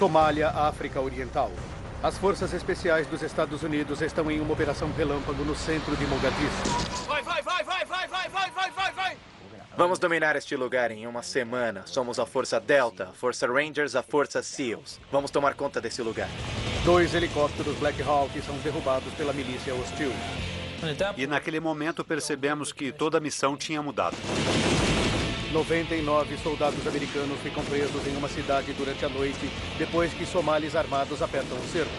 Somália, África Oriental. As forças especiais dos Estados Unidos estão em uma operação relâmpago no centro de Mogadiscio. Vai! Vamos dominar este lugar em uma semana. Somos a Força Delta, a Força Rangers, a Força SEALs. Vamos tomar conta desse lugar. 2 helicópteros Black Hawk são derrubados pela milícia hostil. E naquele momento percebemos que toda a missão tinha mudado. 99 soldados americanos ficam presos em uma cidade durante a noite, depois que somalis armados apertam o cerco.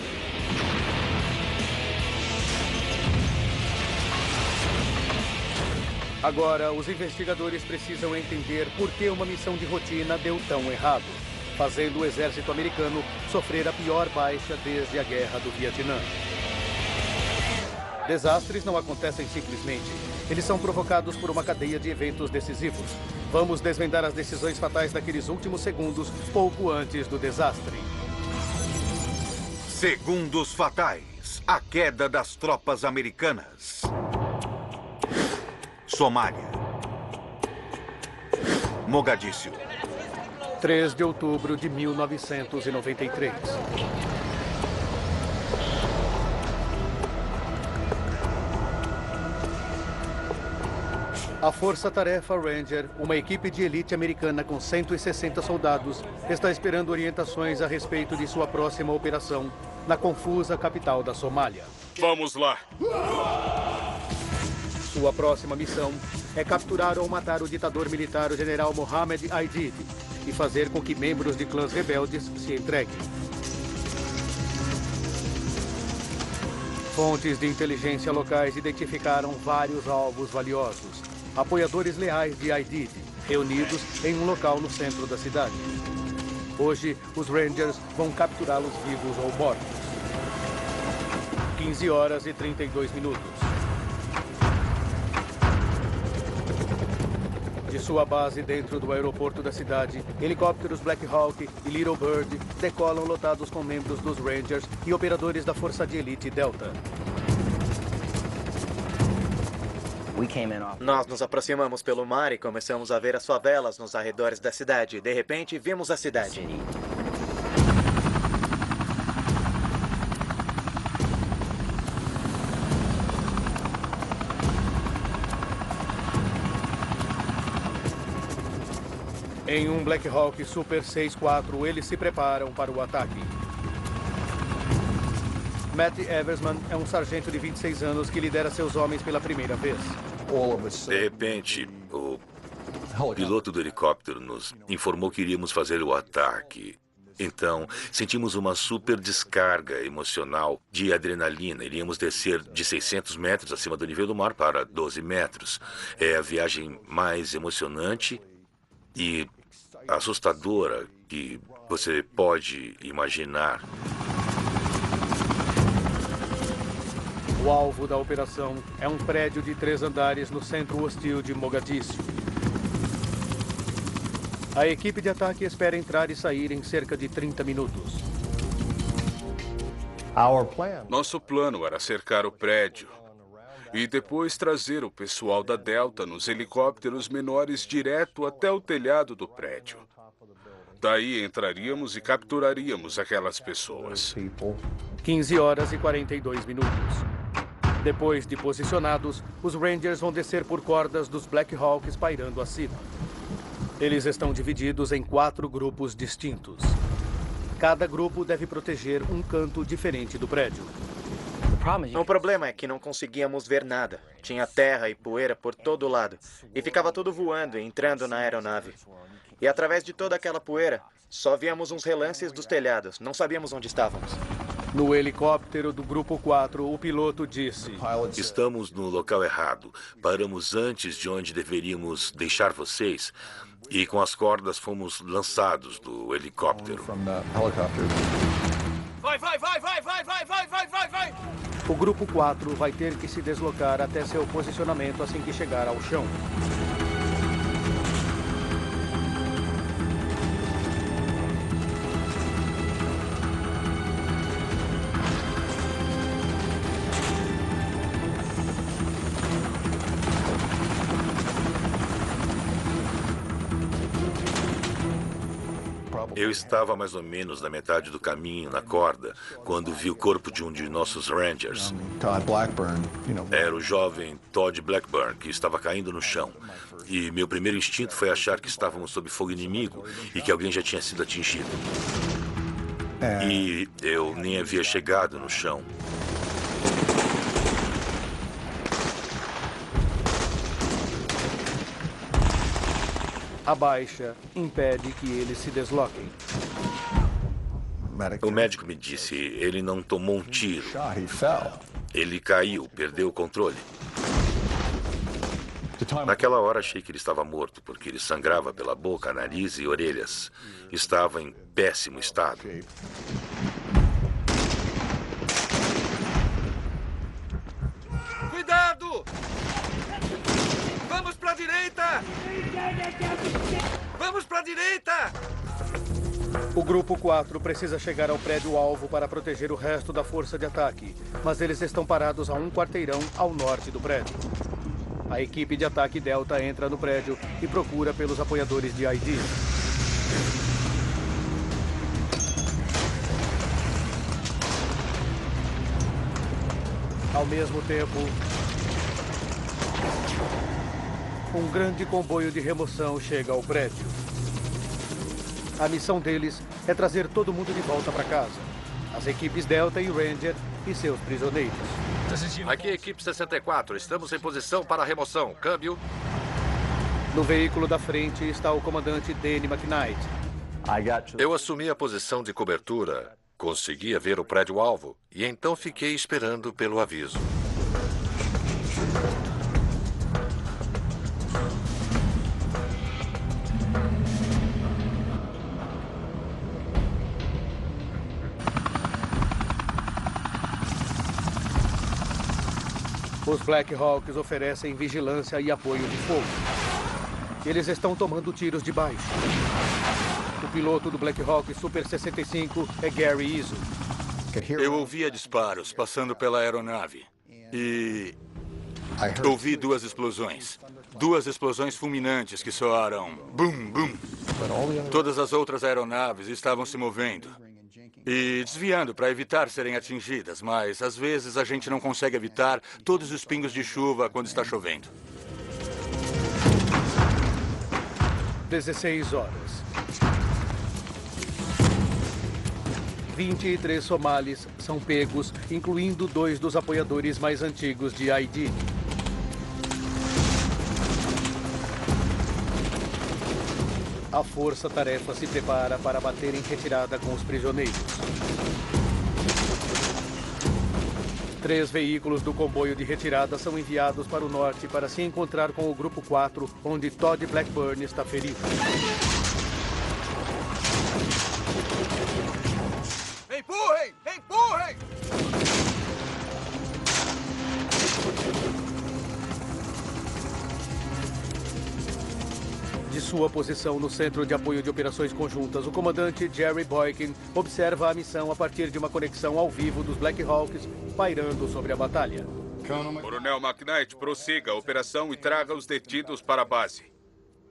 Agora, os investigadores precisam entender por que uma missão de rotina deu tão errado, fazendo o exército americano sofrer a pior baixa desde a Guerra do Vietnã. Desastres não acontecem simplesmente. Eles são provocados por uma cadeia de eventos decisivos. Vamos desvendar as decisões fatais daqueles últimos segundos, pouco antes do desastre. Segundos fatais. A queda das tropas americanas. Somália. Mogadíscio. 3 de outubro de 1993. A Força Tarefa Ranger, uma equipe de elite americana com 160 soldados, está esperando orientações a respeito de sua próxima operação na confusa capital da Somália. Vamos lá! Sua próxima missão é capturar ou matar o ditador militar, o general Mohamed Aidid, e fazer com que membros de clãs rebeldes se entreguem. Fontes de inteligência locais identificaram vários alvos valiosos. Apoiadores leais de Aidid, reunidos em um local no centro da cidade. Hoje, os Rangers vão capturá-los vivos ou mortos. 15 horas e 32 minutos. De sua base dentro do aeroporto da cidade, helicópteros Black Hawk e Little Bird decolam lotados com membros dos Rangers e operadores da Força de Elite Delta. Nós nos aproximamos pelo mar e começamos a ver as favelas nos arredores da cidade. De repente, vimos a cidade. Em um Black Hawk Super 6-4, eles se preparam para o ataque. Matt Eversman é um sargento de 26 anos que lidera seus homens pela primeira vez. De repente, o piloto do helicóptero nos informou que iríamos fazer o ataque. Então, sentimos uma super descarga emocional de adrenalina. Iríamos descer de 600 metros acima do nível do mar para 12 metros. É a viagem mais emocionante e assustadora que você pode imaginar. O alvo da operação é um prédio de 3 andares no centro hostil de Mogadíscio. A equipe de ataque espera entrar e sair em cerca de 30 minutos. Nosso plano era cercar o prédio e depois trazer o pessoal da Delta nos helicópteros menores direto até o telhado do prédio. Daí entraríamos e capturaríamos aquelas pessoas. 15 horas e 42 minutos. Depois de posicionados, os Rangers vão descer por cordas dos Black Hawks pairando acima. Eles estão divididos em 4 grupos distintos. Cada grupo deve proteger um canto diferente do prédio. O problema é que não conseguíamos ver nada. Tinha terra e poeira por todo lado. E ficava tudo voando e entrando na aeronave. E através de toda aquela poeira, só víamos uns relances dos telhados. Não sabíamos onde estávamos. No helicóptero do Grupo 4, o piloto disse: Estamos no local errado. Paramos antes de onde deveríamos deixar vocês. E com as cordas fomos lançados do helicóptero. Vai! O Grupo 4 vai ter que se deslocar até seu posicionamento assim que chegar ao chão. Eu estava mais ou menos na metade do caminho, na corda, quando vi o corpo de um de nossos Rangers. Era o jovem Todd Blackburn, que estava caindo no chão. E meu primeiro instinto foi achar que estávamos sob fogo inimigo e que alguém já tinha sido atingido. E eu nem havia chegado no chão. A baixa impede que eles se desloquem. O médico me disse, ele não tomou um tiro. Ele caiu, perdeu o controle. Naquela hora achei que ele estava morto, porque ele sangrava pela boca, nariz e orelhas. Estava em péssimo estado. Cuidado! Vamos pra direita! Vamos pra direita! O grupo 4 precisa chegar ao prédio-alvo para proteger o resto da força de ataque, mas eles estão parados a um quarteirão ao norte do prédio. A equipe de ataque Delta entra no prédio e procura pelos apoiadores de ID. Ao mesmo tempo, um grande comboio de remoção chega ao prédio. A missão deles é trazer todo mundo de volta para casa. As equipes Delta e Ranger e seus prisioneiros. Aqui, equipe 64. Estamos em posição para a remoção. Câmbio. No veículo da frente está o comandante Danny McKnight. Eu assumi a posição de cobertura. Conseguia ver o prédio-alvo e então fiquei esperando pelo aviso. Os Black Hawks oferecem vigilância e apoio de fogo. Eles estão tomando tiros de baixo. O piloto do Black Hawk Super 65 é Gary Izzo. Eu ouvia disparos passando pela aeronave e ouvi duas explosões. Duas explosões fulminantes que soaram bum, bum. Todas as outras aeronaves estavam se movendo e desviando para evitar serem atingidas, mas às vezes a gente não consegue evitar todos os pingos de chuva quando está chovendo. 16 horas. 23 somalis são pegos, incluindo 2 dos apoiadores mais antigos de ID. A força-tarefa se prepara para bater em retirada com os prisioneiros. 3 veículos do comboio de retirada são enviados para o norte para se encontrar com o Grupo 4, onde Todd Blackburn está ferido. Empurrem! Empurrem! De sua posição no Centro de Apoio de Operações Conjuntas, o comandante Jerry Boykin observa a missão a partir de uma conexão ao vivo dos Black Hawks pairando sobre a batalha. Coronel McKnight, prossiga a operação e traga os detidos para a base.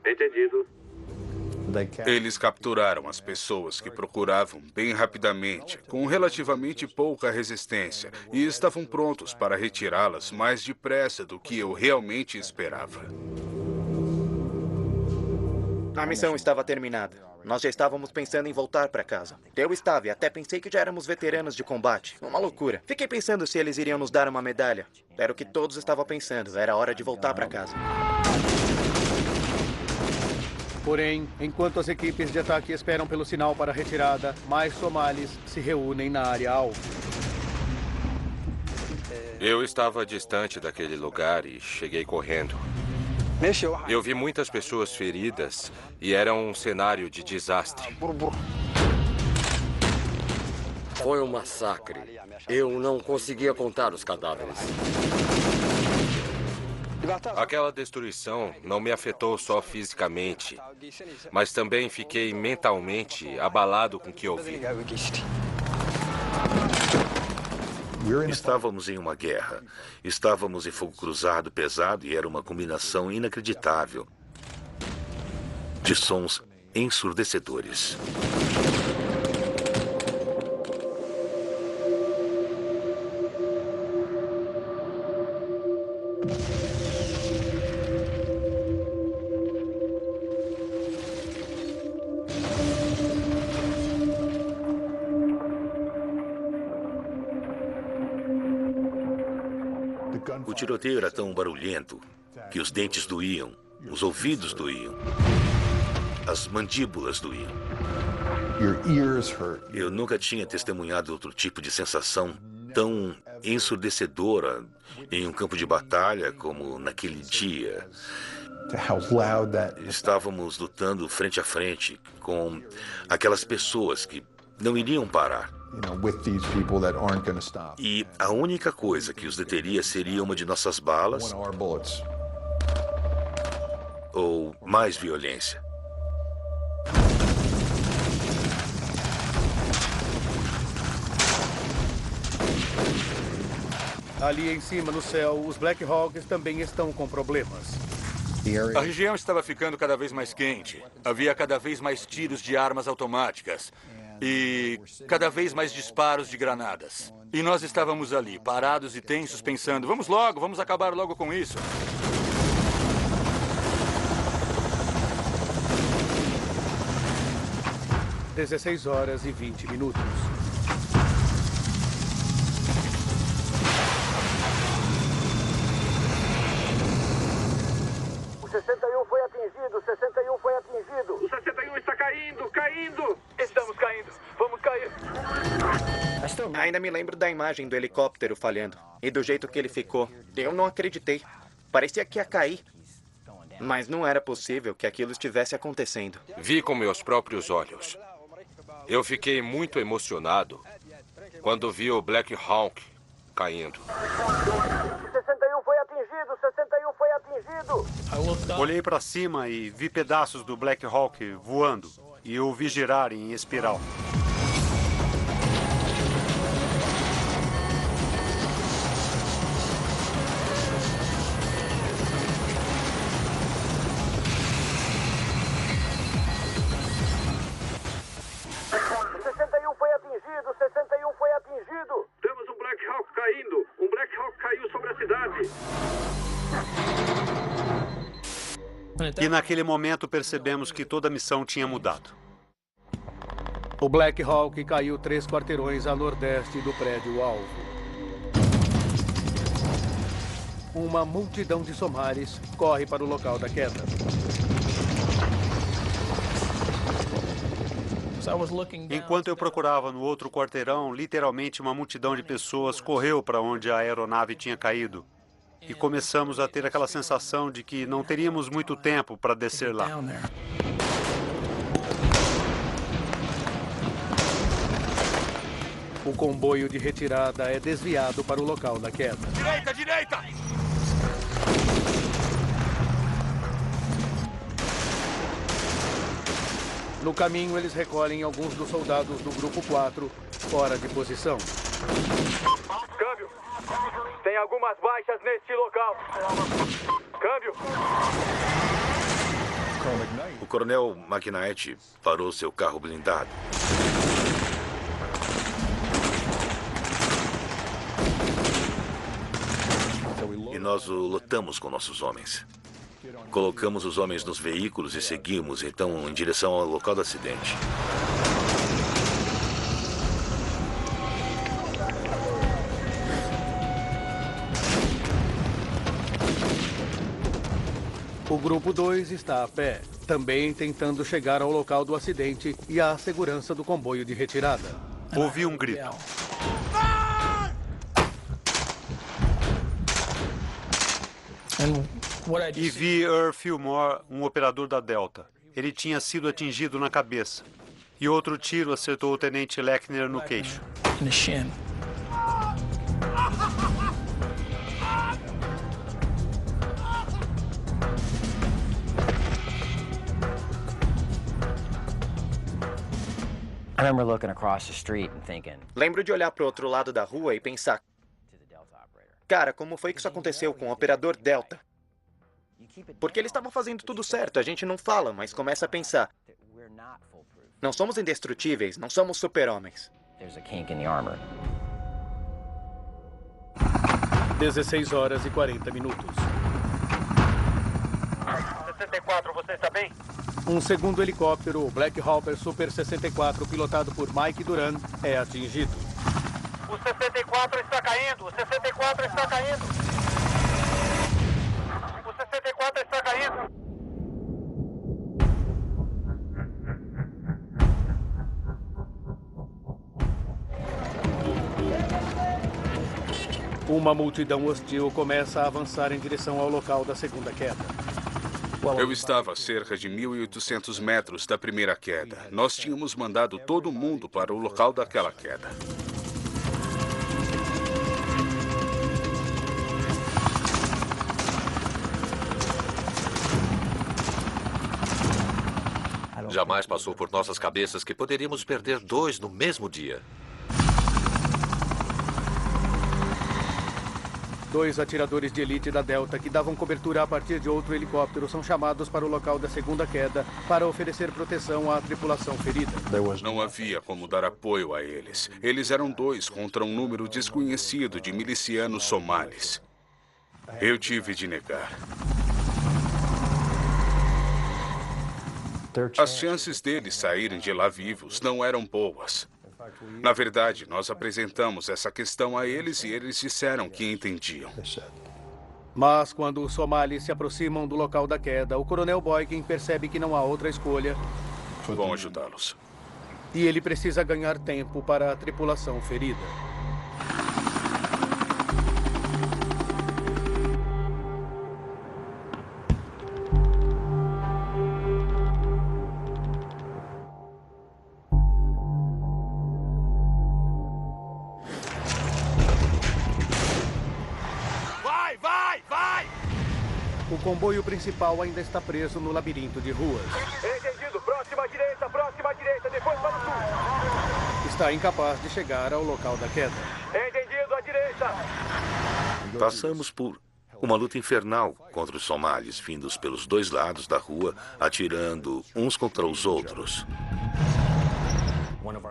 Entendido. Eles capturaram as pessoas que procuravam bem rapidamente, com relativamente pouca resistência, e estavam prontos para retirá-las mais depressa do que eu realmente esperava. A missão estava terminada. Nós já estávamos pensando em voltar para casa. Eu estava e até pensei que já éramos veteranos de combate. Uma loucura. Fiquei pensando se eles iriam nos dar uma medalha. Era o que todos estavam pensando. Era hora de voltar para casa. Porém, enquanto as equipes de ataque esperam pelo sinal para a retirada, mais somalis se reúnem na área alvo. Eu estava distante daquele lugar e cheguei correndo. Eu vi muitas pessoas feridas e era um cenário de desastre. Foi um massacre. Eu não conseguia contar os cadáveres. Aquela destruição não me afetou só fisicamente, mas também fiquei mentalmente abalado com o que ouvi. Estávamos em uma guerra. Estávamos em fogo cruzado pesado e era uma combinação inacreditável de sons ensurdecedores. O tiroteio era tão barulhento que os dentes doíam, os ouvidos doíam, as mandíbulas doíam. Eu nunca tinha testemunhado outro tipo de sensação tão ensurdecedora em um campo de batalha como naquele dia. Estávamos lutando frente a frente com aquelas pessoas que não iriam parar. E a única coisa que os deteria seria uma de nossas balas ou mais violência. Ali em cima no céu, os Black Hawks também estão com problemas. A região estava ficando cada vez mais quente. Havia cada vez mais tiros de armas automáticas e cada vez mais disparos de granadas. E nós estávamos ali, parados e tensos, pensando, vamos acabar logo com isso. Às 16 horas e 20 minutos. O 61 foi atingido, o 61 foi atingido. O 61 está caindo. Estamos caindo, vamos cair. Ainda me lembro da imagem do helicóptero falhando e do jeito que ele ficou. Eu não acreditei. Parecia que ia cair. Mas não era possível que aquilo estivesse acontecendo. Vi com meus próprios olhos. Eu fiquei muito emocionado quando vi o Black Hawk caindo. O 61 foi atingido, o 61 foi atingido. Olhei para cima e vi pedaços do Black Hawk voando e o vi girar em espiral. O 61 foi atingido. Temos um Black Hawk caindo. Um Black Hawk caiu sobre a cidade. E naquele momento percebemos que toda a missão tinha mudado. O Black Hawk caiu 3 quarteirões a nordeste do prédio-alvo. Uma multidão de somares corre para o local da queda. Enquanto eu procurava no outro quarteirão, literalmente uma multidão de pessoas correu para onde a aeronave tinha caído. E começamos a ter aquela sensação de que não teríamos muito tempo para descer lá. O comboio de retirada é desviado para o local da queda. Direita! No caminho, eles recolhem alguns dos soldados do Grupo 4 fora de posição. Câmbio. Tem algumas baixas neste local. Câmbio. O coronel McKnight parou seu carro blindado. E nós o lotamos com nossos homens. Colocamos os homens nos veículos e seguimos, então, em direção ao local do acidente. O Grupo 2 está a pé, também tentando chegar ao local do acidente e à segurança do comboio de retirada. Ouvi um grito. E vi Earl Fillmore, um operador da Delta. Ele tinha sido atingido na cabeça. E outro tiro acertou o tenente Lechner no queixo. Lembro de olhar para o outro lado da rua e pensar, cara, como foi que isso aconteceu com o operador Delta? Porque ele estava fazendo tudo certo, a gente não fala, mas começa a pensar, Não somos indestrutíveis, não somos super-homens. 16 horas e 40 minutos. 64, você está bem? Um segundo helicóptero, o Black Hawk Super 64, pilotado por Mike Duran, é atingido. O 64 está caindo! O 64 está caindo! O 64 está caindo! Uma multidão hostil começa a avançar em direção ao local da segunda queda. Eu estava a cerca de 1.800 metros da primeira queda. Nós tínhamos mandado todo mundo para o local daquela queda. Jamais passou por nossas cabeças que poderíamos perder 2 no mesmo dia. 2 atiradores de elite da Delta que davam cobertura a partir de outro helicóptero são chamados para o local da segunda queda para oferecer proteção à tripulação ferida. Não havia como dar apoio a eles. Eles eram 2 contra um número desconhecido de milicianos somalis. Eu tive de negar. As chances deles saírem de lá vivos não eram boas. Na verdade, nós apresentamos essa questão a eles e eles disseram que entendiam. Mas quando os somalis se aproximam do local da queda, o coronel Boykin percebe que não há outra escolha. Vão ajudá-los. E ele precisa ganhar tempo para a tripulação ferida. O comboio principal ainda está preso no labirinto de ruas. Entendido, próxima à direita, depois para o sul. Está incapaz de chegar ao local da queda. Entendido, à direita. Passamos por uma luta infernal contra os somalis, vindos pelos 2 lados da rua, atirando uns contra os outros.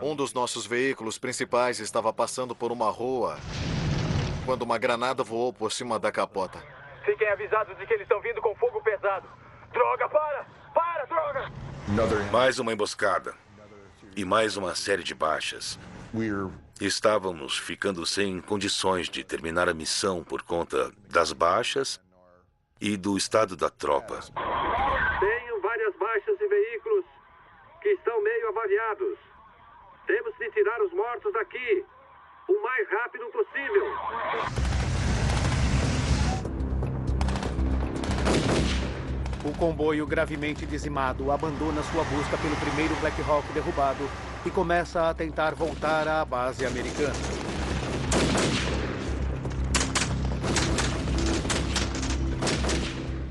Um dos nossos veículos principais estava passando por uma rua quando uma granada voou por cima da capota. Fiquem avisados de que eles estão vindo com fogo pesado. Droga, para! Para, droga! Mais uma emboscada. E mais uma série de baixas. Estávamos ficando sem condições de terminar a missão por conta das baixas e do estado da tropa. Tenho várias baixas e veículos que estão meio avariados. Temos de tirar os mortos daqui o mais rápido possível. O comboio gravemente dizimado abandona sua busca pelo primeiro Black Hawk derrubado e começa a tentar voltar à base americana.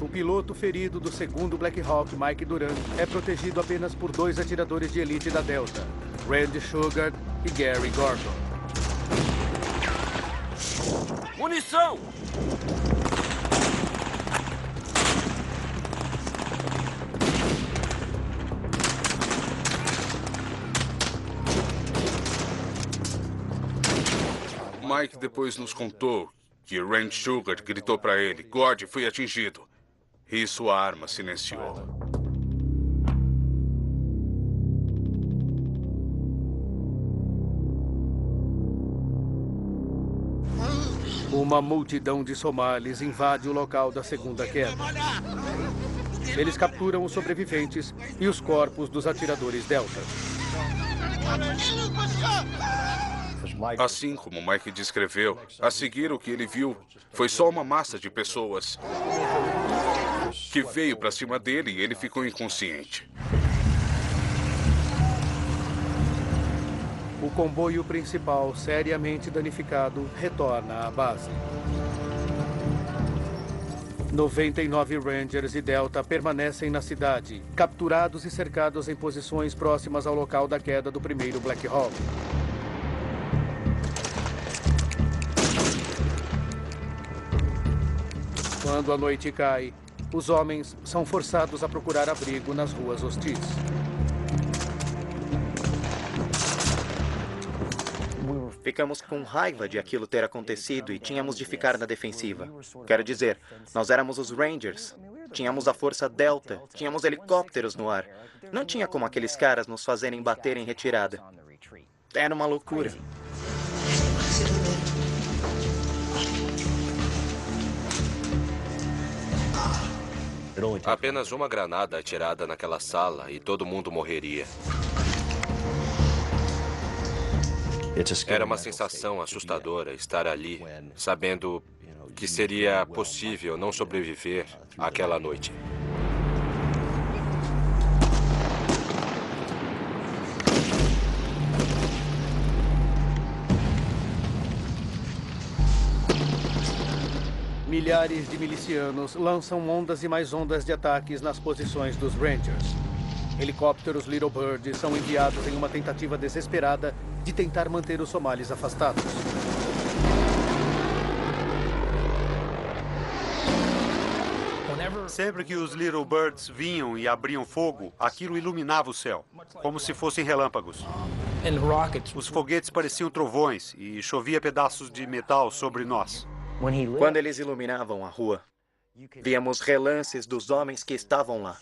O piloto ferido do segundo Black Hawk, Mike Duran, é protegido apenas por 2 atiradores de elite da Delta, Randy Shugart e Gary Gordon. Munição! Mike depois nos contou que Randy Shugart gritou para ele: "Gord foi atingido." E sua arma silenciou. Uma multidão de somalis invade o local da segunda queda. Eles capturam os sobreviventes e os corpos dos atiradores Delta. Assim como Mike descreveu, a seguir o que ele viu foi só uma massa de pessoas que veio para cima dele e ele ficou inconsciente. O comboio principal, seriamente danificado, retorna à base. 99 Rangers e Delta permanecem na cidade, capturados e cercados em posições próximas ao local da queda do primeiro Black Hawk. Quando a noite cai, os homens são forçados a procurar abrigo nas ruas hostis. Ficamos com raiva de aquilo ter acontecido e tínhamos de ficar na defensiva. Quero dizer, nós éramos os Rangers. Tínhamos a Força Delta, tínhamos helicópteros no ar. Não tinha como aqueles caras nos fazerem bater em retirada. Era uma loucura. Apenas uma granada atirada naquela sala e todo mundo morreria. Era uma sensação assustadora estar ali, sabendo que seria possível não sobreviver àquela noite. Milhares de milicianos lançam ondas e mais ondas de ataques nas posições dos Rangers. Helicópteros Little Bird são enviados em uma tentativa desesperada de tentar manter os somalis afastados. Sempre que os Little Birds vinham e abriam fogo, aquilo iluminava o céu, como se fossem relâmpagos. Os foguetes pareciam trovões e chovia pedaços de metal sobre nós. Quando eles iluminavam a rua, víamos relances dos homens que estavam lá.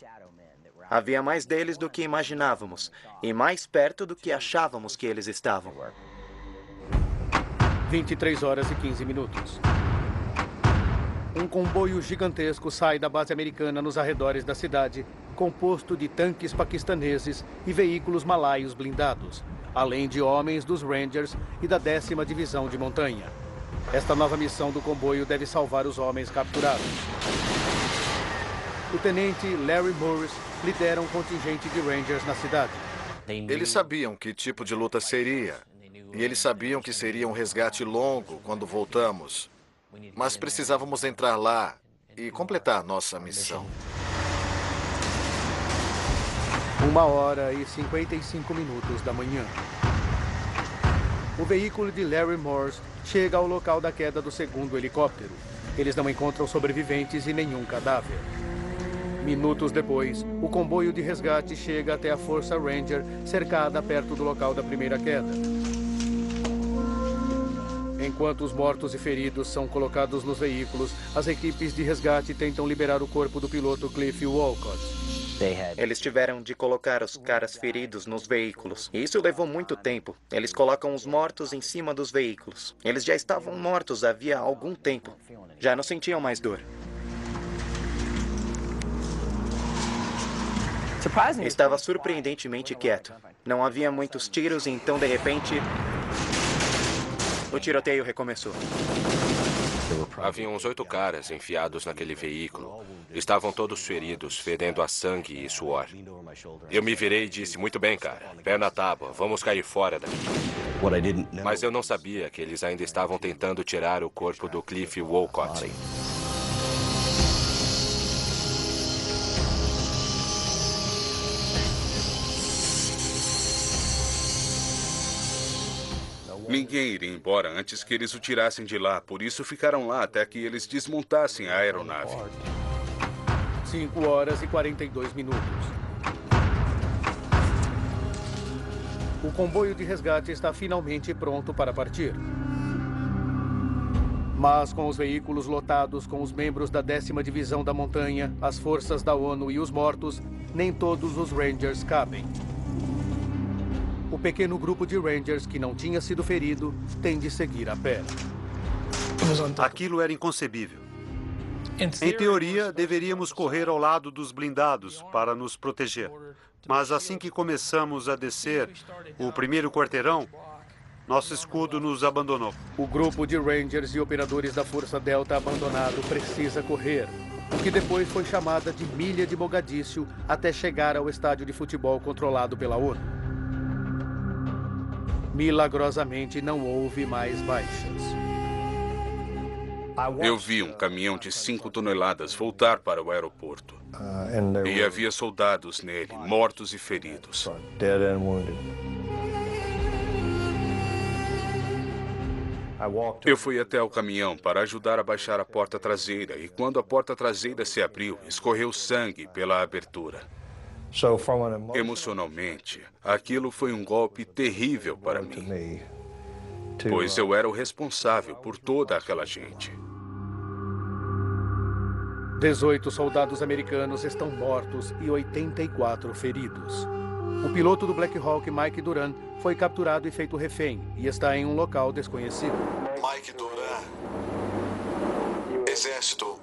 Havia mais deles do que imaginávamos, e mais perto do que achávamos que eles estavam. 23 horas e 15 minutos. Um comboio gigantesco sai da base americana nos arredores da cidade, composto de tanques paquistaneses e veículos malaios blindados, além de homens dos Rangers e da 10ª Divisão de Montanha. Esta nova missão do comboio deve salvar os homens capturados. O tenente Larry Morris lidera um contingente de Rangers na cidade. Eles sabiam que tipo de luta seria. E eles sabiam que seria um resgate longo quando voltamos. Mas precisávamos entrar lá e completar nossa missão. 1h55 da manhã. O veículo de Larry Morris chega ao local da queda do segundo helicóptero. Eles não encontram sobreviventes e nenhum cadáver. Minutos depois, o comboio de resgate chega até a Força Ranger, cercada perto do local da primeira queda. Enquanto os mortos e feridos são colocados nos veículos, as equipes de resgate tentam liberar o corpo do piloto Cliff Walcott. Eles tiveram de colocar os caras feridos nos veículos. E isso levou muito tempo. Eles colocam os mortos em cima dos veículos. Eles já estavam mortos havia algum tempo. Já não sentiam mais dor. Estava surpreendentemente quieto. Não havia muitos tiros e então, de repente, o tiroteio recomeçou. Havia uns 8 caras enfiados naquele veículo. Estavam todos feridos, fedendo a sangue e suor. Eu me virei e disse, muito bem, cara, pé na tábua, vamos cair fora daqui. Mas eu não sabia que eles ainda estavam tentando tirar o corpo do Cliff Walcott. Ninguém iria embora antes que eles o tirassem de lá, por isso ficaram lá até que eles desmontassem a aeronave. 5h42. O comboio de resgate está finalmente pronto para partir. Mas com os veículos lotados com os membros da 10ª Divisão da Montanha, as forças da ONU e os mortos, nem todos os Rangers cabem. O pequeno grupo de Rangers que não tinha sido ferido tem de seguir a pé. Aquilo era inconcebível. Em teoria, deveríamos correr ao lado dos blindados para nos proteger. Mas assim que começamos a descer o primeiro quarteirão, nosso escudo nos abandonou. O grupo de Rangers e operadores da Força Delta abandonado precisa correr, o que depois foi chamada de Milha de Mogadíscio até chegar ao estádio de futebol controlado pela ONU. Milagrosamente, não houve mais baixas. Eu vi um caminhão de 5 toneladas voltar para o aeroporto. E havia soldados nele, mortos e feridos. Eu fui até o caminhão para ajudar a baixar a porta traseira, e quando a porta traseira se abriu, escorreu sangue pela abertura. Emocionalmente, aquilo foi um golpe terrível para mim. pois eu era o responsável por toda aquela gente. 18 soldados americanos estão mortos e 84 feridos. O piloto do Black Hawk, Mike Duran, foi capturado e feito refém e está em um local desconhecido. Mike Duran, Exército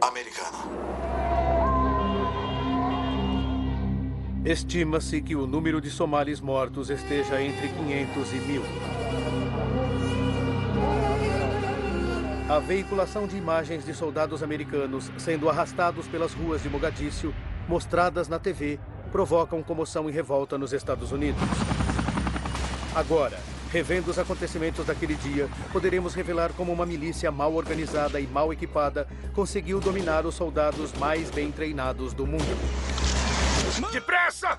Americano. Estima-se que o número de somalis mortos esteja entre 500 e 1000. A veiculação de imagens de soldados americanos sendo arrastados pelas ruas de Mogadíscio, mostradas na TV, provocam comoção e revolta nos Estados Unidos. Agora, revendo os acontecimentos daquele dia, poderemos revelar como uma milícia mal organizada e mal equipada conseguiu dominar os soldados mais bem treinados do mundo. Depressa!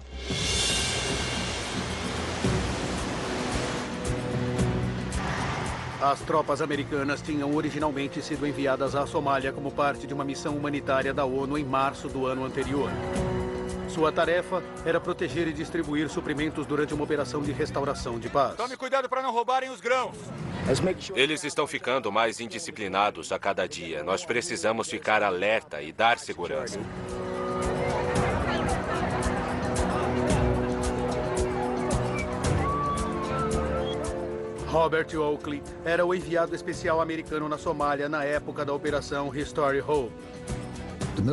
As tropas americanas tinham originalmente sido enviadas à Somália como parte de uma missão humanitária da ONU em março do ano anterior. Sua tarefa era proteger e distribuir suprimentos durante uma operação de restauração de paz. Tome cuidado para não roubarem os grãos. Eles estão ficando mais indisciplinados a cada dia. Nós precisamos ficar alerta e dar segurança. Robert Oakley era o enviado especial americano na Somália na época da Operação Restore Hope.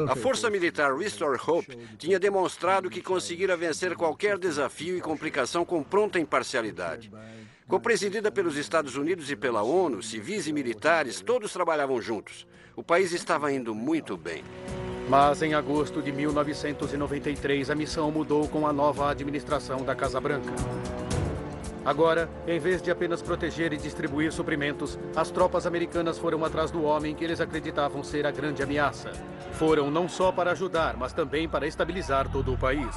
A Força Militar Restore Hope tinha demonstrado que conseguira vencer qualquer desafio e complicação com pronta imparcialidade. Co-presidida pelos Estados Unidos e pela ONU, civis e militares, todos trabalhavam juntos. O país estava indo muito bem. Mas em agosto de 1993, a missão mudou com a nova administração da Casa Branca. Agora, em vez de apenas proteger e distribuir suprimentos, as tropas americanas foram atrás do homem que eles acreditavam ser a grande ameaça. Foram não só para ajudar, mas também para estabilizar todo o país.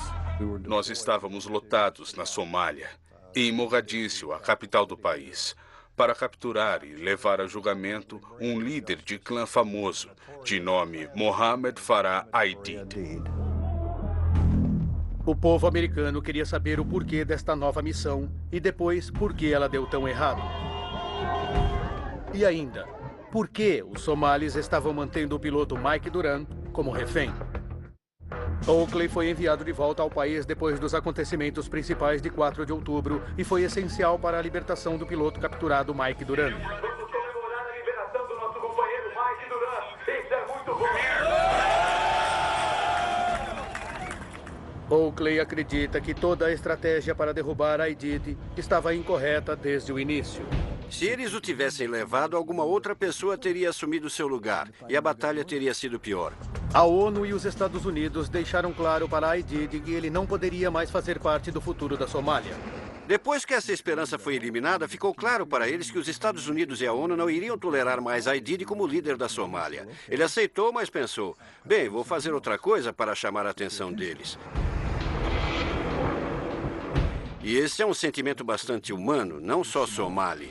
Nós estávamos lotados na Somália, em Mogadíscio, a capital do país, para capturar e levar a julgamento um líder de clã famoso, de nome Mohammed Farah Aidid. O povo americano queria saber o porquê desta nova missão e depois por que ela deu tão errado. E ainda, por que os somalis estavam mantendo o piloto Mike Duran como refém? Oakley foi enviado de volta ao país depois dos acontecimentos principais de 4 de outubro e foi essencial para a libertação do piloto capturado Mike Duran. Vamos comemorar a liberação do nosso companheiro Mike Duran. Isso é muito bom. Oakley acredita que toda a estratégia para derrubar Aidid estava incorreta desde o início. Se eles o tivessem levado, alguma outra pessoa teria assumido seu lugar e a batalha teria sido pior. A ONU e os Estados Unidos deixaram claro para Aidid que ele não poderia mais fazer parte do futuro da Somália. Depois que essa esperança foi eliminada, ficou claro para eles que os Estados Unidos e a ONU não iriam tolerar mais Aidid como líder da Somália. Ele aceitou, mas pensou, bem, vou fazer outra coisa para chamar a atenção deles. E esse é um sentimento bastante humano, não só somali.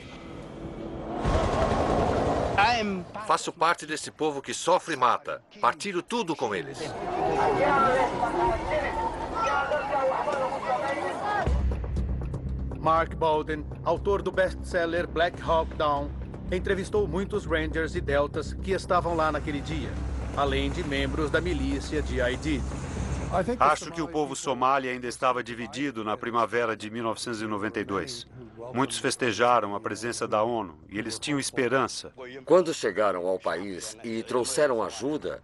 Faço parte desse povo que sofre e mata. Partilho tudo com eles. Mark Bowden, autor do best-seller Black Hawk Down, entrevistou muitos Rangers e Deltas que estavam lá naquele dia, além de membros da milícia de Aidid. Acho que o povo somali ainda estava dividido na primavera de 1992. Muitos festejaram a presença da ONU e eles tinham esperança. Quando chegaram ao país e trouxeram ajuda,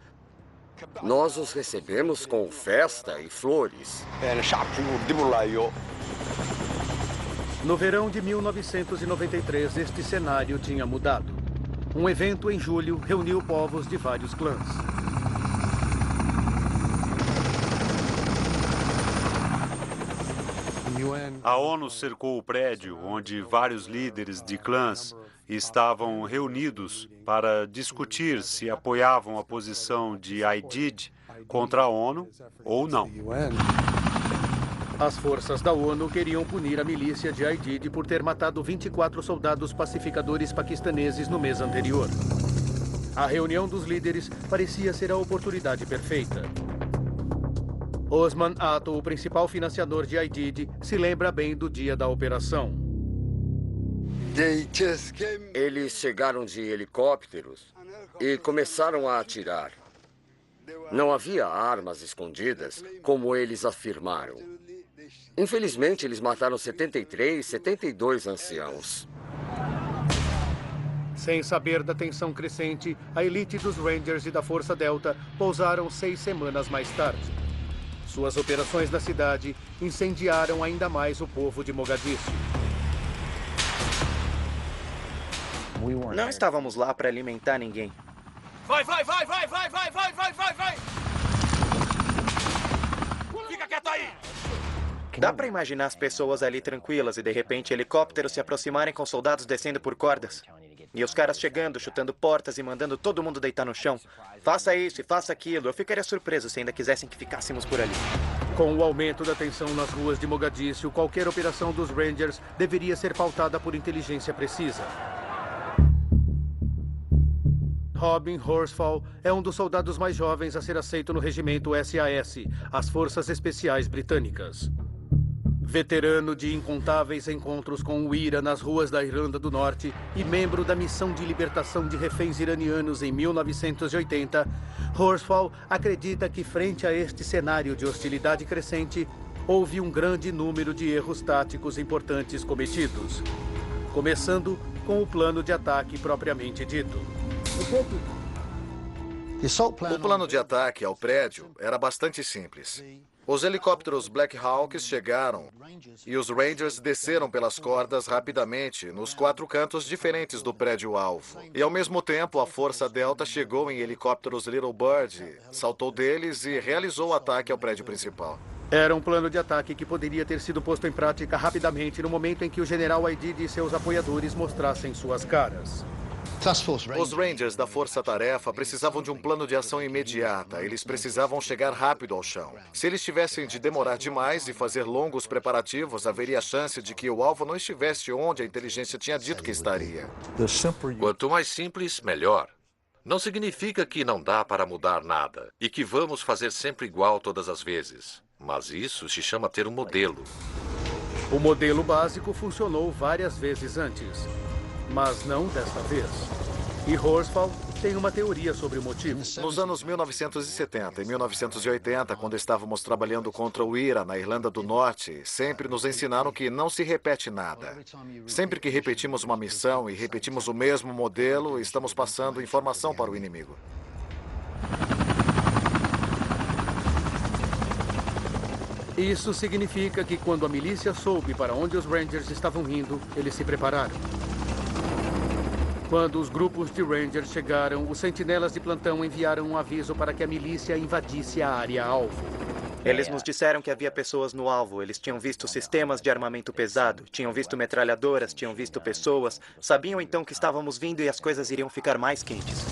nós os recebemos com festa e flores. No verão de 1993, este cenário tinha mudado. Um evento em julho reuniu povos de vários clãs. A ONU cercou o prédio onde vários líderes de clãs estavam reunidos para discutir se apoiavam a posição de Aidid contra a ONU ou não. As forças da ONU queriam punir a milícia de Aidid por ter matado 24 soldados pacificadores paquistaneses no mês anterior. A reunião dos líderes parecia ser a oportunidade perfeita. Osman Ato, o principal financiador de Aidid, se lembra bem do dia da operação. Eles chegaram de helicópteros e começaram a atirar. Não havia armas escondidas, como eles afirmaram. Infelizmente, eles mataram 73, 72 anciãos. Sem saber da tensão crescente, a elite dos Rangers e da Força Delta pousaram 6 semanas mais tarde. Suas operações na cidade incendiaram ainda mais o povo de Mogadiscio. Não estávamos lá para alimentar ninguém. Vai, vai, vai, vai, vai, vai, vai, vai, vai, vai! Fica quieto aí! Dá para imaginar as pessoas ali tranquilas e de repente helicópteros se aproximarem com soldados descendo por cordas? E os caras chegando, chutando portas e mandando todo mundo deitar no chão. Faça isso e faça aquilo. Eu ficaria surpreso se ainda quisessem que ficássemos por ali. Com o aumento da tensão nas ruas de Mogadiscio, qualquer operação dos Rangers deveria ser pautada por inteligência precisa. Robin Horsfall é um dos soldados mais jovens a ser aceito no regimento SAS, as Forças Especiais Britânicas. Veterano de incontáveis encontros com o IRA nas ruas da Irlanda do Norte e membro da missão de libertação de reféns iranianos em 1980, Horsfall acredita que, frente a este cenário de hostilidade crescente, houve um grande número de erros táticos importantes cometidos, começando com o plano de ataque propriamente dito. O plano de ataque ao prédio era bastante simples. Os helicópteros Black Hawks chegaram e os Rangers desceram pelas cordas rapidamente nos 4 cantos diferentes do prédio-alvo. E, ao mesmo tempo, a Força Delta chegou em helicópteros Little Bird, saltou deles e realizou o ataque ao prédio principal. Era um plano de ataque que poderia ter sido posto em prática rapidamente no momento em que o General Aidid e seus apoiadores mostrassem suas caras. Os Rangers da Força Tarefa precisavam de um plano de ação imediata. Eles precisavam chegar rápido ao chão. Se eles tivessem de demorar demais e fazer longos preparativos, haveria chance de que o alvo não estivesse onde a inteligência tinha dito que estaria. Quanto mais simples, melhor. Não significa que não dá para mudar nada e que vamos fazer sempre igual todas as vezes. Mas isso se chama ter um modelo. O modelo básico funcionou várias vezes antes, mas não desta vez. E Horsfall tem uma teoria sobre o motivo. Nos anos 1970 e 1980, quando estávamos trabalhando contra o IRA na Irlanda do Norte, sempre nos ensinaram que não se repete nada. Sempre que repetimos uma missão e repetimos o mesmo modelo, estamos passando informação para o inimigo. Isso significa que quando a milícia soube para onde os Rangers estavam indo, eles se prepararam. Quando os grupos de Rangers chegaram, os sentinelas de plantão enviaram um aviso para que a milícia invadisse a área-alvo. Eles nos disseram que havia pessoas no alvo. Eles tinham visto sistemas de armamento pesado, tinham visto metralhadoras, tinham visto pessoas. Sabiam então que estávamos vindo e as coisas iriam ficar mais quentes.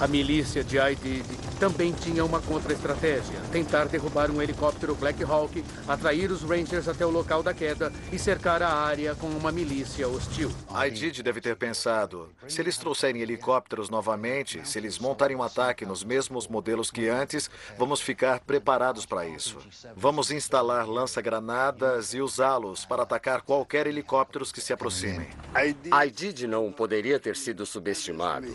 A milícia de Aidid também tinha uma contra-estratégia: tentar derrubar um helicóptero Black Hawk, atrair os Rangers até o local da queda e cercar a área com uma milícia hostil. Aidid deve ter pensado, se eles trouxerem helicópteros novamente, se eles montarem um ataque nos mesmos modelos que antes, vamos ficar preparados para isso. Vamos instalar lança-granadas e usá-los para atacar qualquer helicóptero que se aproximem. Aidid não poderia ter sido subestimado.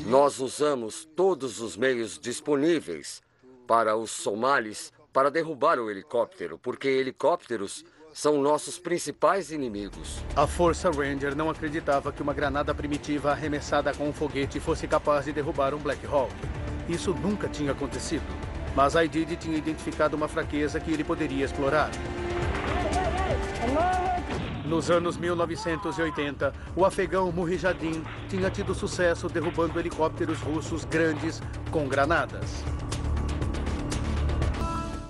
Nós usamos todos os meios disponíveis para os somalis para derrubar o helicóptero, porque helicópteros são nossos principais inimigos. A Força Ranger não acreditava que uma granada primitiva arremessada com um foguete fosse capaz de derrubar um Black Hawk. Isso nunca tinha acontecido, mas Aidid tinha identificado uma fraqueza que ele poderia explorar. Nos anos 1980, o afegão Mujahideen tinha tido sucesso derrubando helicópteros russos grandes com granadas.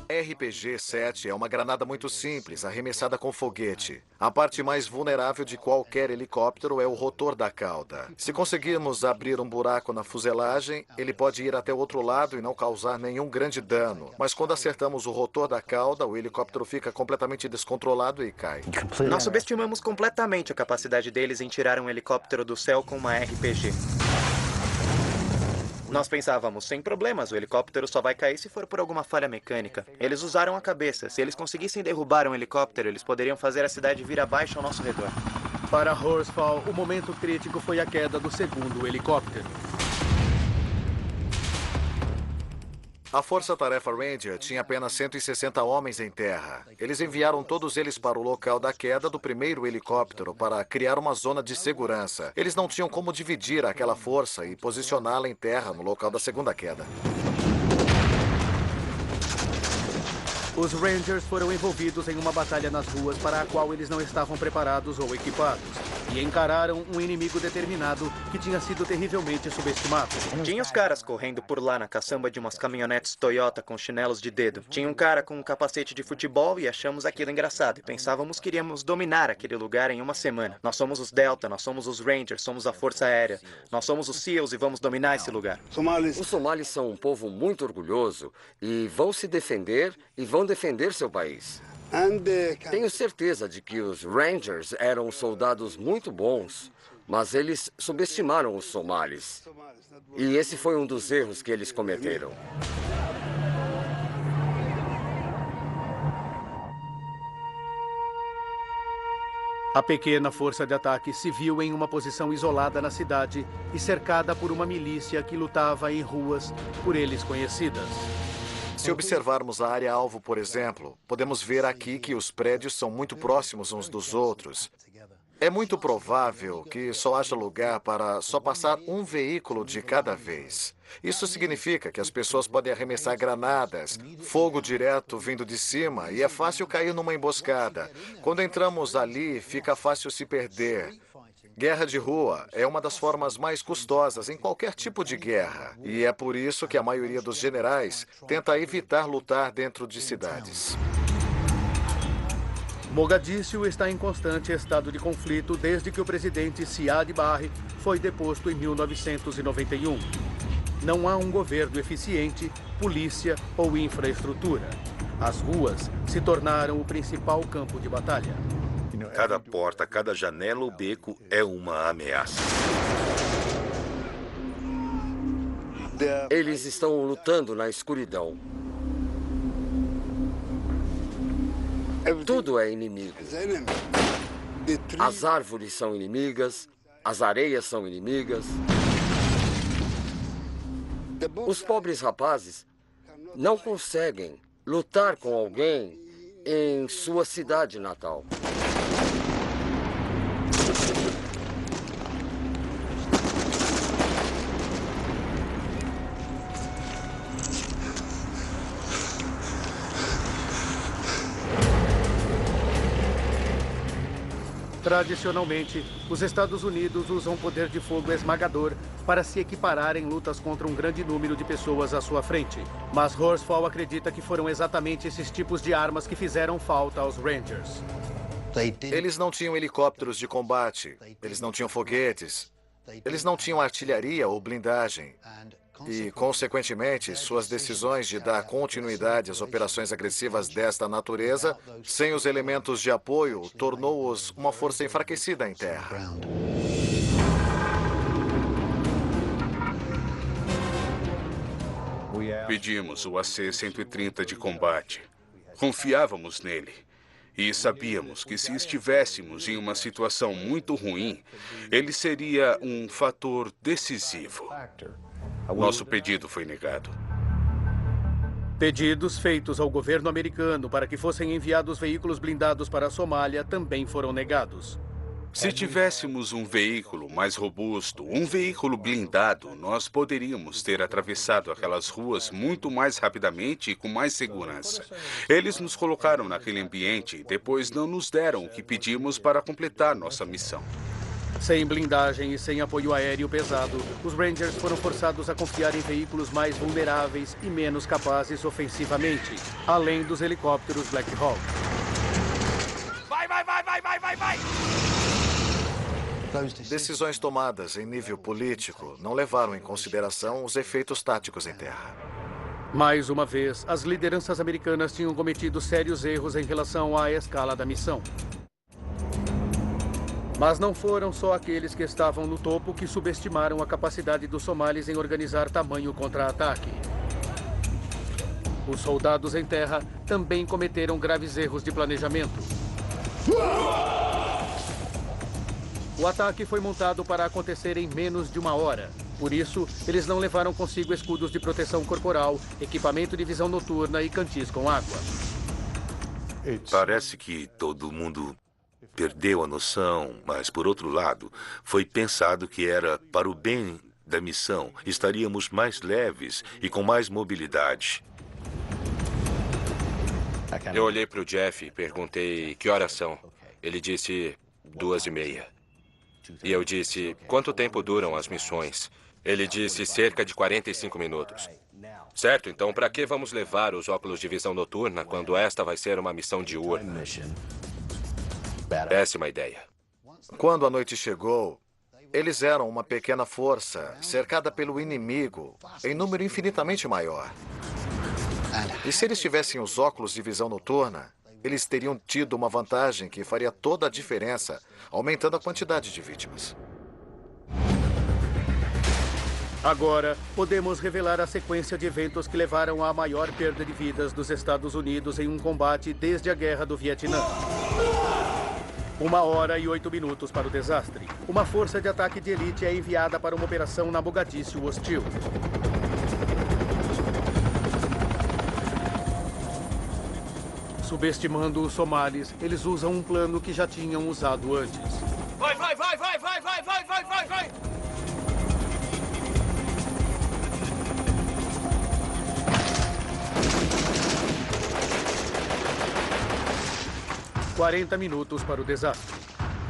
RPG-7 é uma granada muito simples, arremessada com foguete. A parte mais vulnerável de qualquer helicóptero é o rotor da cauda. Se conseguirmos abrir um buraco na fuselagem, ele pode ir até o outro lado e não causar nenhum grande dano. Mas quando acertamos o rotor da cauda, o helicóptero fica completamente descontrolado e cai. Nós subestimamos completamente a capacidade deles em tirar um helicóptero do céu com uma RPG. Nós pensávamos, sem problemas, o helicóptero só vai cair se for por alguma falha mecânica. Eles usaram a cabeça. Se eles conseguissem derrubar um helicóptero, eles poderiam fazer a cidade vir abaixo ao nosso redor. Para Horsfall, o momento crítico foi a queda do segundo helicóptero. A Força-Tarefa Ranger tinha apenas 160 homens em terra. Eles enviaram todos eles para o local da queda do primeiro helicóptero para criar uma zona de segurança. Eles não tinham como dividir aquela força e posicioná-la em terra no local da segunda queda. Os Rangers foram envolvidos em uma batalha nas ruas para a qual eles não estavam preparados ou equipados. E encararam um inimigo determinado que tinha sido terrivelmente subestimado. Tinha os caras correndo por lá na caçamba de umas caminhonetes Toyota com chinelos de dedo. Tinha um cara com um capacete de futebol e achamos aquilo engraçado. E pensávamos que iríamos dominar aquele lugar em uma semana. Nós somos os Delta, nós somos os Rangers, somos a Força Aérea. Nós somos os SEALs e vamos dominar esse lugar. Os somalis são um povo muito orgulhoso e vão se defender e vão defender seu país. Tenho certeza de que os Rangers eram soldados muito bons, mas eles subestimaram os somalis. E esse foi um dos erros que eles cometeram. A pequena força de ataque se viu em uma posição isolada na cidade e cercada por uma milícia que lutava em ruas por eles conhecidas. Se observarmos a área-alvo, por exemplo, podemos ver aqui que os prédios são muito próximos uns dos outros. É muito provável que só haja lugar para só passar um veículo de cada vez. Isso significa que as pessoas podem arremessar granadas, fogo direto vindo de cima, e é fácil cair numa emboscada. Quando entramos ali, fica fácil se perder. Guerra de rua é uma das formas mais custosas em qualquer tipo de guerra. E é por isso que a maioria dos generais tenta evitar lutar dentro de cidades. Mogadíscio está em constante estado de conflito desde que o presidente Siad Barre foi deposto em 1991. Não há um governo eficiente, polícia ou infraestrutura. As ruas se tornaram o principal campo de batalha. Cada porta, cada janela ou beco é uma ameaça. Eles estão lutando na escuridão. Tudo é inimigo. As árvores são inimigas, as areias são inimigas. Os pobres rapazes não conseguem lutar com alguém em sua cidade natal. Tradicionalmente, os Estados Unidos usam poder de fogo esmagador para se equiparar em lutas contra um grande número de pessoas à sua frente. Mas Horsfall acredita que foram exatamente esses tipos de armas que fizeram falta aos Rangers. Eles não tinham helicópteros de combate, eles não tinham foguetes, eles não tinham artilharia ou blindagem. E, consequentemente, suas decisões de dar continuidade às operações agressivas desta natureza, sem os elementos de apoio, tornou-os uma força enfraquecida em terra. Pedimos o AC-130 de combate. Confiávamos nele. E sabíamos que se estivéssemos em uma situação muito ruim, ele seria um fator decisivo. Nosso pedido foi negado. Pedidos feitos ao governo americano para que fossem enviados veículos blindados para a Somália também foram negados. Se tivéssemos um veículo mais robusto, um veículo blindado, nós poderíamos ter atravessado aquelas ruas muito mais rapidamente e com mais segurança. Eles nos colocaram naquele ambiente e depois não nos deram o que pedimos para completar nossa missão. Sem blindagem e sem apoio aéreo pesado, os Rangers foram forçados a confiar em veículos mais vulneráveis e menos capazes ofensivamente, além dos helicópteros Black Hawk. Vai, vai, vai, vai, vai, vai, vai! Decisões tomadas em nível político não levaram em consideração os efeitos táticos em terra. Mais uma vez, as lideranças americanas tinham cometido sérios erros em relação à escala da missão. Mas não foram só aqueles que estavam no topo que subestimaram a capacidade dos somalis em organizar tamanho contra-ataque. Os soldados em terra também cometeram graves erros de planejamento. O ataque foi montado para acontecer em menos de 1 hora. Por isso, eles não levaram consigo escudos de proteção corporal, equipamento de visão noturna e cantis com água. Parece que todo mundo perdeu a noção, mas, por outro lado, foi pensado que era para o bem da missão. Estaríamos mais leves e com mais mobilidade. Eu olhei para o Jeff e perguntei que horas são. Ele disse 2:30. E eu disse, quanto tempo duram as missões? Ele disse cerca de 45 minutos. Certo, então para que vamos levar os óculos de visão noturna quando esta vai ser uma missão diurna? Péssima ideia. Quando a noite chegou, eles eram uma pequena força, cercada pelo inimigo, em número infinitamente maior. E se eles tivessem os óculos de visão noturna, eles teriam tido uma vantagem que faria toda a diferença, aumentando a quantidade de vítimas. Agora, podemos revelar a sequência de eventos que levaram à maior perda de vidas dos Estados Unidos em um combate desde a Guerra do Vietnã. 1 hora e 8 minutos para o desastre. Uma força de ataque de elite é enviada para uma operação na Mogadíscio hostil. Subestimando os somalis, eles usam um plano que já tinham usado antes. Vai, vai, vai, vai, vai, vai, vai, vai, vai, vai! 40 minutos para o desastre.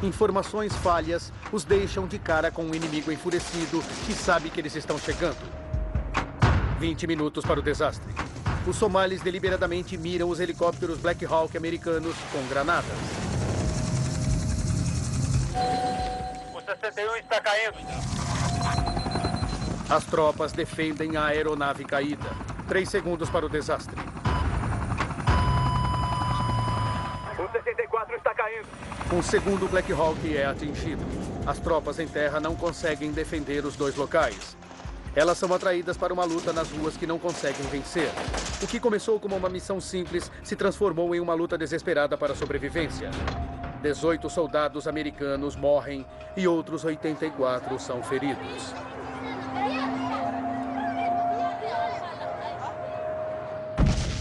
Informações falhas os deixam de cara com um inimigo enfurecido que sabe que eles estão chegando. 20 minutos para o desastre. Os somalis deliberadamente miram os helicópteros Black Hawk americanos com granadas. O 61 está caindo. As tropas defendem a aeronave caída. 3 segundos para o desastre. O 64 está caindo. Um segundo Black Hawk é atingido. As tropas em terra não conseguem defender os 2 locais. Elas são atraídas para uma luta nas ruas que não conseguem vencer. O que começou como uma missão simples se transformou em uma luta desesperada para a sobrevivência. 18 soldados americanos morrem e outros 84 são feridos.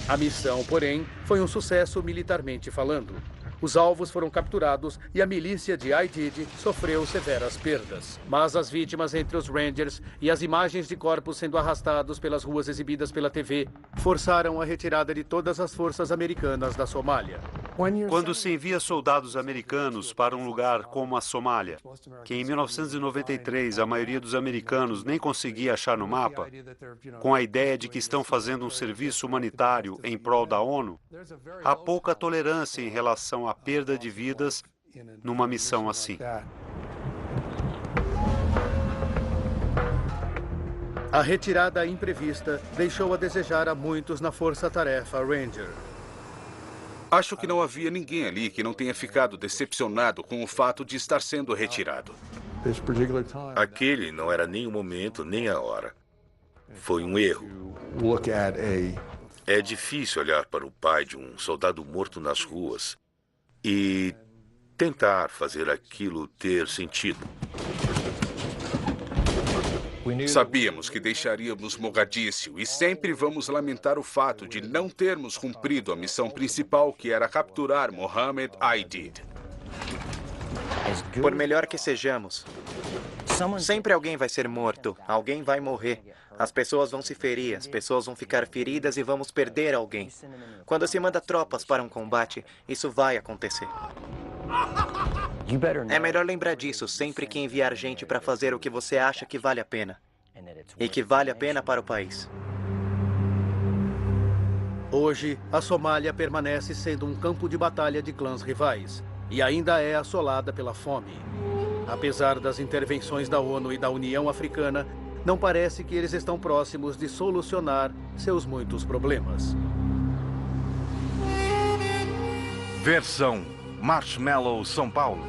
A missão, porém, foi um sucesso militarmente falando. Os alvos foram capturados e a milícia de IDID sofreu severas perdas. Mas as vítimas entre os Rangers e as imagens de corpos sendo arrastados pelas ruas exibidas pela TV forçaram a retirada de todas as forças americanas da Somália. Quando se envia soldados americanos para um lugar como a Somália, que em 1993 a maioria dos americanos nem conseguia achar no mapa, com a ideia de que estão fazendo um serviço humanitário em prol da ONU, há pouca tolerância em relação à perda de vidas numa missão assim. A retirada imprevista deixou a desejar a muitos na força-tarefa Ranger. Acho que não havia ninguém ali que não tenha ficado decepcionado com o fato de estar sendo retirado. Aquele não era nem o momento, nem a hora. Foi um erro. É difícil olhar para o pai de um soldado morto nas ruas e tentar fazer aquilo ter sentido. Sabíamos que deixaríamos Mogadíscio e sempre vamos lamentar o fato de não termos cumprido a missão principal, que era capturar Mohammed Aidid. Por melhor que sejamos, sempre alguém vai ser morto, alguém vai morrer. As pessoas vão se ferir, as pessoas vão ficar feridas e vamos perder alguém. Quando se manda tropas para um combate, isso vai acontecer. É melhor lembrar disso sempre que enviar gente para fazer o que você acha que vale a pena. E que vale a pena para o país. Hoje, a Somália permanece sendo um campo de batalha de clãs rivais. E ainda é assolada pela fome. Apesar das intervenções da ONU e da União Africana, não parece que eles estão próximos de solucionar seus muitos problemas. Versão Marshmallow São Paulo.